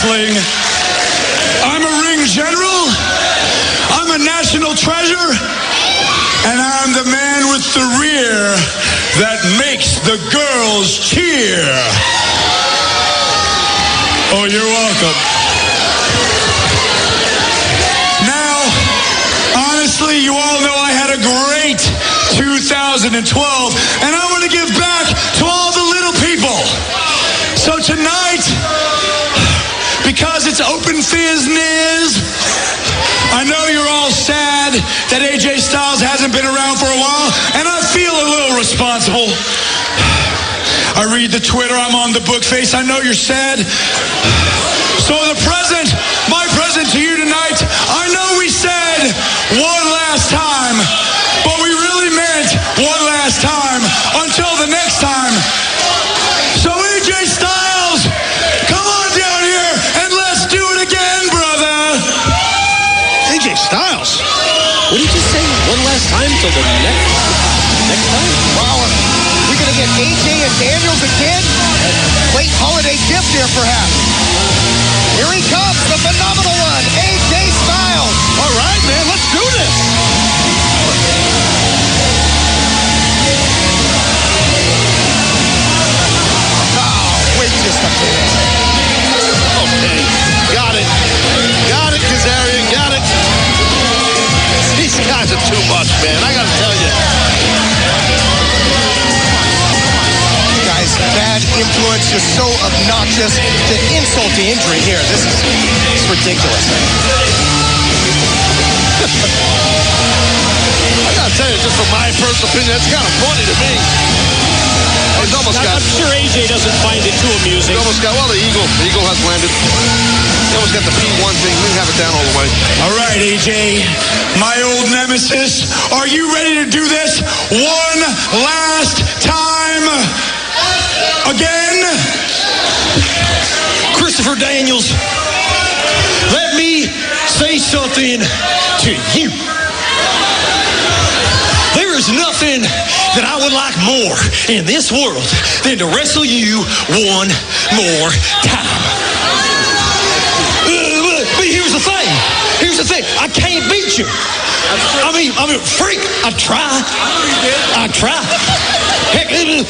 wrestling. I'm a ring general. I'm a national treasure. And I'm the man with the rear that makes the girls cheer. Oh, you're welcome. Now, honestly, you all know I had a great 2012, and I want to give back to all the little people. So tonight, because it's open business, I know you're all sad that AJ Styles hasn't been around for a while, and I feel a little responsible. I read the Twitter, I'm on the book face, I know you're sad. So my present to you tonight, I know we said one last time, but we really meant one last time until the next time. So AJ Styles, come on down here and let's do it again, brother. AJ Styles? What did you just say? One last time till the next time? Wow, we're going to get AJ and Daniels again? Late holiday gift here, perhaps. Here he comes, the phenomenal one, AJ Styles. All right, man, let's do this. Oh, wait just a minute. Okay, got it, Kazarian, got it. These guys are too much, man, I gotta tell you. Guys, bad influence, just so obnoxious. The insult to injury here. This is ridiculous. I gotta tell you, just from my personal opinion, that's kind of funny to me. He's almost got. I'm sure AJ doesn't find it too amusing. He's almost got. Well, the eagle has landed. He almost got the P1 thing. We didn't have it down all the way. All right, AJ, my old nemesis, are you ready to do this one last time? Again? Christopher Daniels, let me say something to you. There is nothing that I would like more in this world than to wrestle you one more time. But here's the thing. I can't beat you. I mean, freak. I try. Heck, you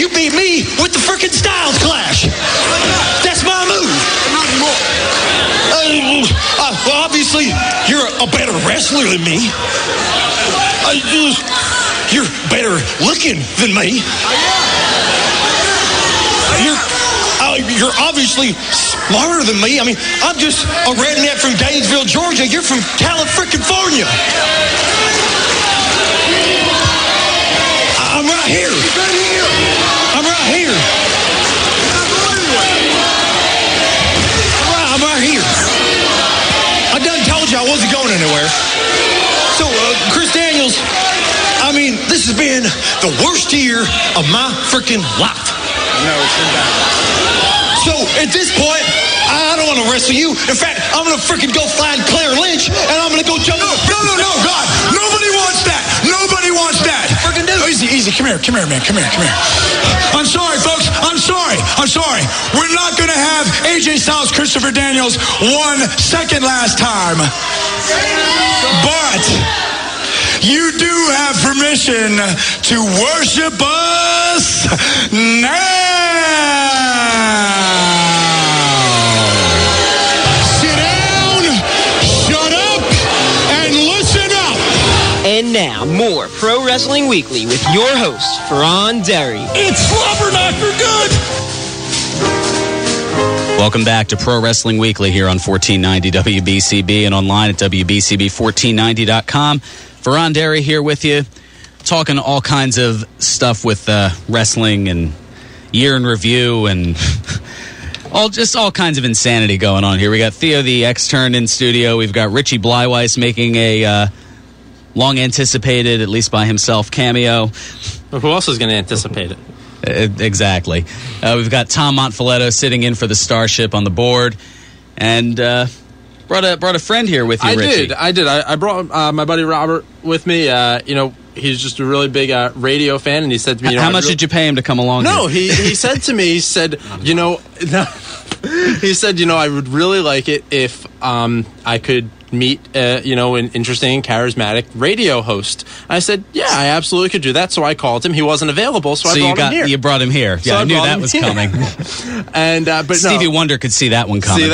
beat me with the frickin' Styles Clash. That's my move. Not anymore. Well, obviously, you're a better wrestler than me. You're better looking than me. You're obviously smarter than me. I mean, I'm just a redneck from Gainesville, Georgia. You're from California. I'm right here. I'm right here. I done told you I wasn't going anywhere. So, Chris Daniels, I mean, this has been the worst year of my freaking life. No, it's been bad. So, at this point, I don't want to wrestle you. In fact, I'm going to freaking go find Claire Lynch, and I'm going to go jump. No, God. Nobody wants that. Freaking do. Easy. Come here, man. Come here. I'm sorry, folks. I'm sorry. We're not going to have AJ Styles, Christopher Daniels 1 second last time. But you do have permission to worship us now. Sit down, shut up, and listen up. And now, more Pro Wrestling Weekly with your host, Fearon Derry. It's Flubberknocker good. Welcome back to Pro Wrestling Weekly here on 1490 WBCB and online at WBCB1490.com. Fearon Derry here with you, talking all kinds of stuff with wrestling and year in review and all kinds of insanity going on here. We got Theo the Extern in studio. We've got Richie Blyweiss making a long-anticipated, at least by himself, cameo. Well, who else is going to anticipate it? Exactly. We've got Tom Monfiletto sitting in for the Starship on the board, and brought a friend here with you, Richie. I did. I brought my buddy Robert with me. He's just a really big radio fan, and he said to me, how much did you pay him to come along? No, he said to me, he said, He said, I would really like it if I could meet, an interesting and charismatic radio host. I said, yeah, I absolutely could do that. So I called him. He wasn't available, so I brought him here. You brought him here. So Yeah, I knew that was coming. And but Stevie Wonder could see that one coming.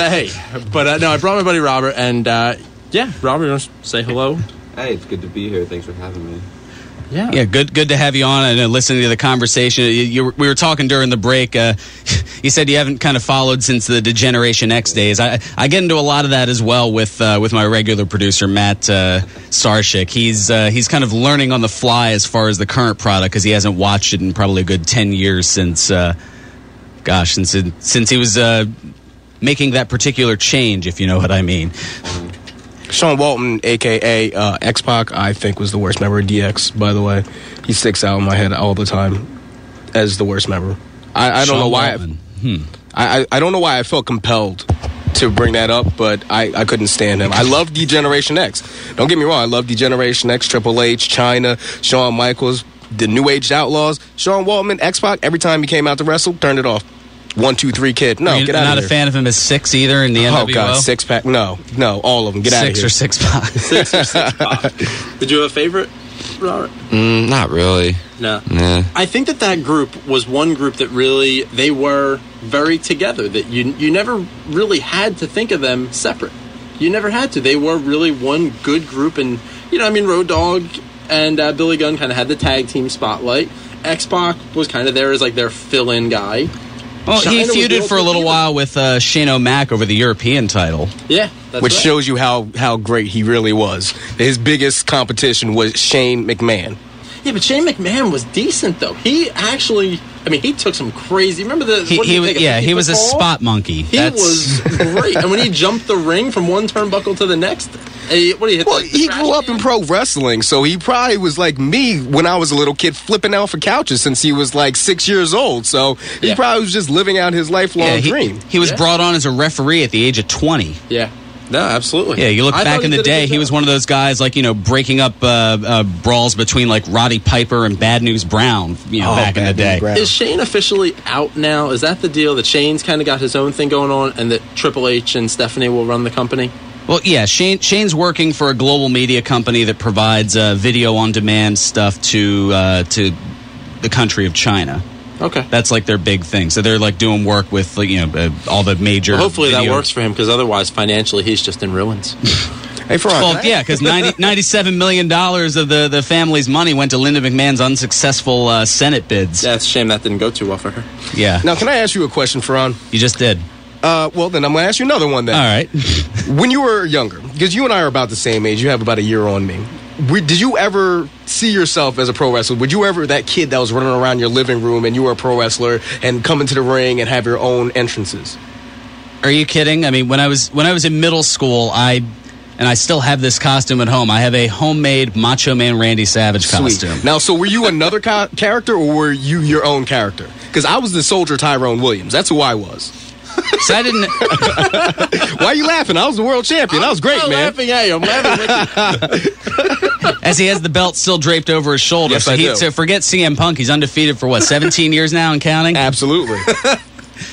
But I brought my buddy Robert, and Robert, you want to say hello? Hey, it's good to be here. Thanks for having me. Yeah, good to have you on and listening to the conversation. We were talking during the break. You said you haven't kind of followed since the Degeneration X days. I get into a lot of that as well with my regular producer Matt Starship. He's kind of learning on the fly as far as the current product because he hasn't watched it in probably a good 10 years since he was making that particular change, if you know what I mean. Sean Waltman, a.k.a. X-Pac, I think was the worst member of DX, by the way. He sticks out in my head all the time as the worst member. I don't know why. I don't know why I felt compelled to bring that up, but I couldn't stand him. I love D-Generation X. Don't get me wrong. I love D-Generation X, Triple H, China, Shawn Michaels, the New Age Outlaws. Sean Waltman, X-Pac, every time he came out to wrestle, turned it off. 1, 2, 3 kid. No, get out of here. Not a fan of him as 6 either in the NWO? Oh, God, 6-pack. No, all of them. Get out of here. 6 or 6-pack. 6 or 6-pack. Did you have a favorite, Robert? Not really. No. Nah. I think that group was one group that really, they were very together, that you never really had to think of them separate. You never had to. They were really one good group, and, Road Dogg and Billy Gunn kind of had the tag team spotlight. X-Pac was kind of there as, their fill-in guy. Well, he feuded for a little while with Shane O'Mac over the European title. Yeah, which shows you how great he really was. His biggest competition was Shane McMahon. Yeah, but Shane McMahon was decent, though. He actually, he took some crazy. Remember he was a spot monkey. He was great. And when he jumped the ring from one turnbuckle to the next, he grew up in pro wrestling, so he probably was like me when I was a little kid, flipping out for couches since he was 6 years old. So he probably was just living out his lifelong dream. He was brought on as a referee at the age of 20. Yeah. No, absolutely. Yeah, you look back in the day, he was one of those guys breaking up brawls between Roddy Piper and Bad News Brown, back in the day. Is Shane officially out now? Is that the deal, that Shane's kind of got his own thing going on and that Triple H and Stephanie will run the company? Well, yeah, Shane's working for a global media company that provides video-on-demand stuff to the country of China. Okay. That's their big thing. So they're doing work with all the major. Well, hopefully that works for him, because otherwise financially he's just in ruins. Hey, Fearon. Well, because $97 million of the family's money went to Linda McMahon's unsuccessful Senate bids. Yeah, it's a shame that didn't go too well for her. Yeah. Now, can I ask you a question, Fearon? You just did. Well, then I'm going to ask you another one then. All right. When you were younger, because you and I are about the same age, you have about a year on me. Did you ever see yourself as a pro wrestler? Would you ever, that kid that was running around your living room and you were a pro wrestler, and come into the ring and have your own entrances? Are you kidding? When I was in middle school, I still have this costume at home. I have a homemade Macho Man Randy Savage costume. Now, so were you another character, or were you your own character? Because I was the soldier Tyrone Williams. That's who I was. So I didn't. Why are you laughing? I was the world champion. That was great, man. I'm laughing at you. I'm laughing with you. As he has the belt still draped over his shoulder. Yes, I do. So forget CM Punk. He's undefeated for 17 years now and counting? Absolutely.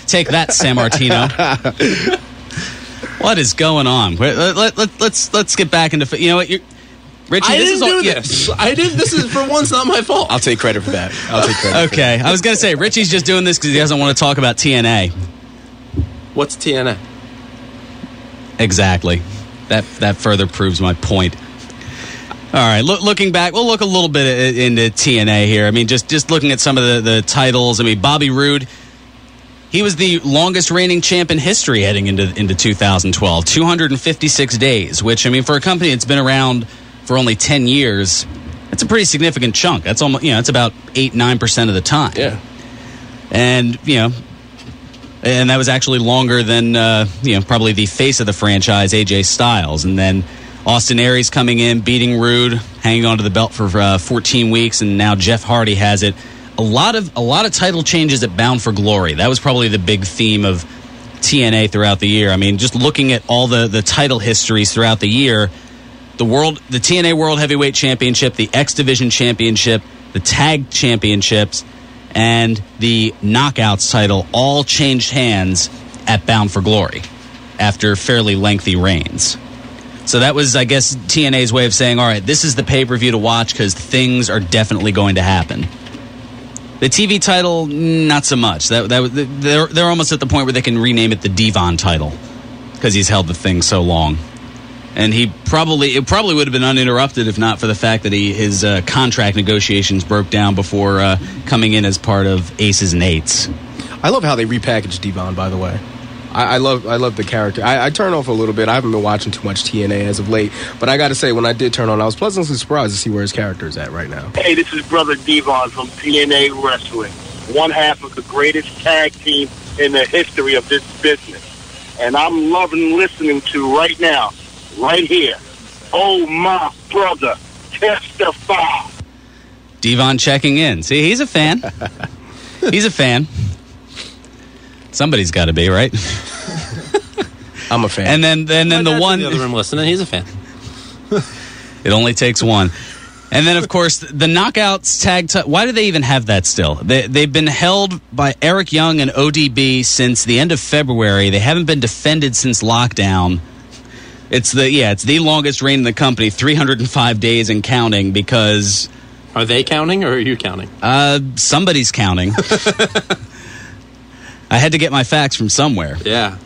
Take that, San Martino. What is going on? Let's get back into. You know what? Richie, I didn't do this. I did. This is for once not my fault. I'll take credit for that. Okay, I was gonna say Richie's just doing this because he doesn't want to talk about TNA. What's TNA? Exactly. That further proves my point. All right, looking back, we'll look a little bit into TNA here. Just looking at some of the titles. Bobby Roode, he was the longest reigning champ in history heading into 2012, 256 days, which, for a company that's been around for only 10 years, that's a pretty significant chunk. That's almost, it's about 8-9% of the time. Yeah. And that was actually longer than, probably the face of the franchise, AJ Styles. And then Austin Aries coming in, beating Roode, hanging on to the belt for 14 weeks, and now Jeff Hardy has it. A lot of title changes at Bound for Glory. That was probably the big theme of TNA throughout the year. Just looking at all the title histories throughout the year, the TNA World Heavyweight Championship, the X Division Championship, the Tag Championships, and the Knockouts title all changed hands at Bound for Glory after fairly lengthy reigns. So that was, I guess, TNA's way of saying, all right, this is the pay-per-view to watch because things are definitely going to happen. The TV title, not so much. They're almost at the point where they can rename it the Devon title because he's held the thing so long. And it probably would have been uninterrupted if not for the fact that his contract negotiations broke down before coming in as part of Aces and Eights. I love how they repackaged Devon, by the way. I love the character. I turned off a little bit. I haven't been watching too much TNA as of late. But I got to say, when I did turn on, I was pleasantly surprised to see where his character is at right now. Hey, this is Brother Devon from TNA Wrestling, one half of the greatest tag team in the history of this business. And I'm loving listening to right now, right here, oh, my brother, testify. Devon checking in. See, he's a fan. He's a fan. Somebody's got to be, right? I'm a fan. And then the one in the other room listening, he's a fan. It only takes one. And then, of course, the Knockouts tag. Why do they even have that still? They've been held by Eric Young and ODB since the end of February. They haven't been defended since lockdown. It's the longest reign in the company, 305 days and counting. Because are they counting or are you counting? Somebody's counting. I had to get my facts from somewhere. Yeah.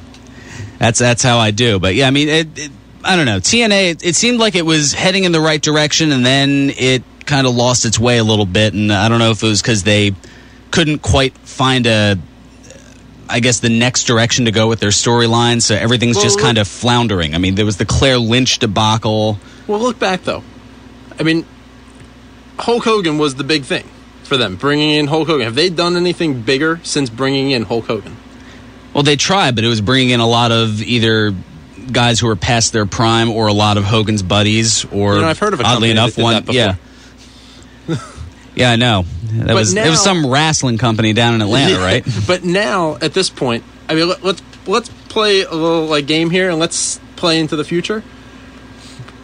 That's how I do. But yeah, I mean, I don't know. TNA, it seemed like it was heading in the right direction, and then it kind of lost its way a little bit. And I don't know if it was because they couldn't quite find the next direction to go with their storyline. So everything's just kind of floundering. I mean, there was the Claire Lynch debacle. Well, look back, though. I mean, Hulk Hogan was the big thing for them, bringing in Hulk Hogan. Have they done anything bigger since bringing in Hulk Hogan? Well, they tried, but it was bringing in a lot of either guys who were past their prime or a lot of Hogan's buddies, or I've heard of a oddly enough, that did one. That before. Yeah, yeah, I know. It was some wrestling company down in Atlanta, right? But now, at this point, I mean, let's play a little game here, and let's play into the future.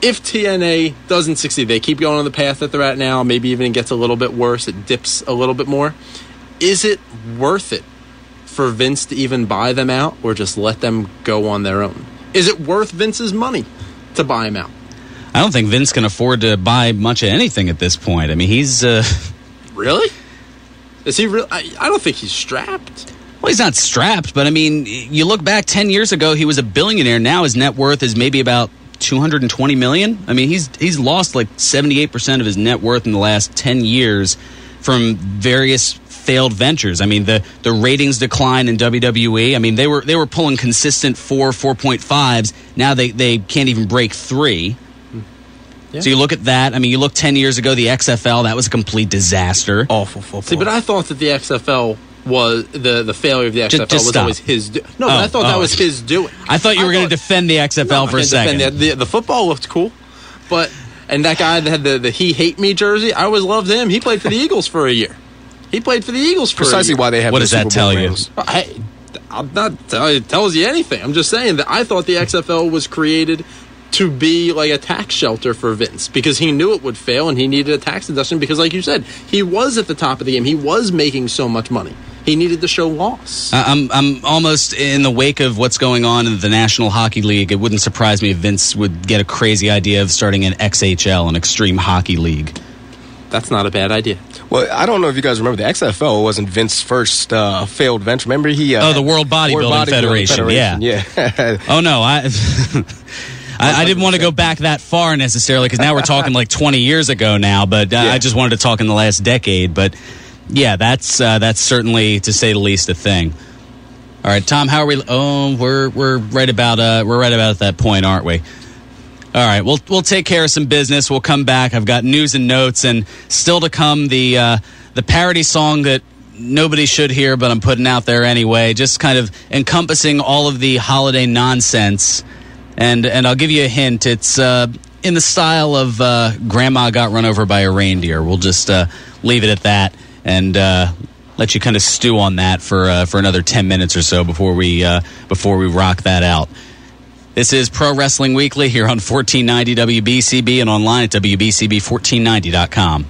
If TNA doesn't succeed, they keep going on the path that they're at now, maybe even it gets a little bit worse, it dips a little bit more. Is it worth it for Vince to even buy them out or just let them go on their own? Is it worth Vince's money to buy them out? I don't think Vince can afford to buy much of anything at this point. I mean, he's... Really? Is he real? I don't think he's strapped. Well, he's not strapped, but I mean, you look back 10 years ago, he was a billionaire. Now his net worth is maybe about $220 million. I mean, he's lost like 78% of his net worth in the last 10 years from various failed ventures. I mean, the ratings decline in WWE. I mean, they were pulling consistent 4.5s. Now they can't even break 3. Yeah. So you look at that. I mean, you look 10 years ago, the XFL, that was a complete disaster. Awful football. See, but I thought that the XFL was the failure of the XFL was always his doing. No, but I thought that was his doing. I thought you were going to defend the XFL for a second. The football looked cool, and that guy that had the He Hate Me jersey, I always loved him. He played for the Eagles for a year. He played for the Eagles for precisely a year. Why they have. What does that tell you? I'm not telling you, it tells you anything. I'm just saying that I thought the XFL was created to be like a tax shelter for Vince because he knew it would fail and he needed a tax deduction because, like you said, he was at the top of the game. He was making so much money. He needed to show loss. I'm almost in the wake of what's going on in the National Hockey League. It wouldn't surprise me if Vince would get a crazy idea of starting an XHL, an Extreme Hockey League. That's not a bad idea. Well, I don't know if you guys remember, the XFL wasn't Vince's first failed venture. Remember the World Bodybuilding Federation. Yeah. Oh, no, I didn't want to go back that far necessarily because now we're talking like 20 years ago now, but I just wanted to talk in the last decade. But yeah, that's certainly, to say the least, a thing. All right, Tom, how are we? Oh, we're right about at that point, aren't we? All right, we'll take care of some business. We'll come back. I've got news and notes, and still to come the parody song that nobody should hear, but I'm putting out there anyway. Just kind of encompassing all of the holiday nonsense. And I'll give you a hint. It's in the style of Grandma Got Run Over by a Reindeer. We'll just leave it at that and let you kind of stew on that for another 10 minutes or so before we rock that out. This is Pro Wrestling Weekly here on 1490 WBCB and online at WBCB1490.com.